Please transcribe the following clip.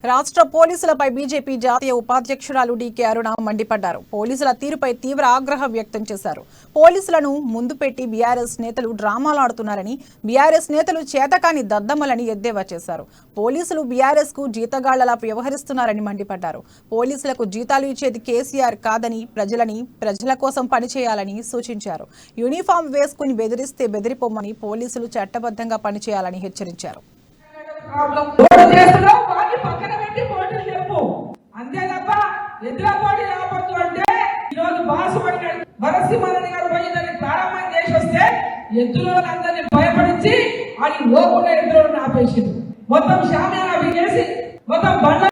రాష్ట్ర పోలీసులపై బీజేపీ జాతీయ ఉపాధ్యక్షురాలు డీకే అరుణ మండిపడ్డారు. పోలీసుల తీరుపై తీవ్ర ఆగ్రహం వ్యక్తం చేశారు. పోలీసులను ముందు పెట్టి బీఆర్ఎస్ నేతలు డ్రామాలాడుతున్నారని, బీఆర్ఎస్ నేతలు చేతకాని దద్దమ్మలని ఎద్దేవా చేశారు. పోలీసులు బీఆర్ఎస్ కు జీతగాళ్లలా వ్యవహరిస్తున్నారని మండిపడ్డారు. పోలీసులకు జీతాలు ఇచ్చేది కేసీఆర్ కాదని, ప్రజల కోసం పనిచేయాలని సూచించారు. యూనిఫామ్ వేసుకుని బెదిరిస్తే బెదిరిపోమని, పోలీసులు చట్టబద్ధంగా పనిచేయాలని హెచ్చరించారు. అంతే తప్ప ఎదురు పోటీ రావద్దు అంటే ఈరోజు బాసుపడినాడు వరసింహారెడ్డి గారు పోయి దాన్ని ప్రారంభం చేసి వస్తే ఎద్దులందరినీ భయపడించి అది లోకుండా ఎద్దులను ఆపేసింది. మొత్తం షామియానా చేసి మొత్తం బండ్ల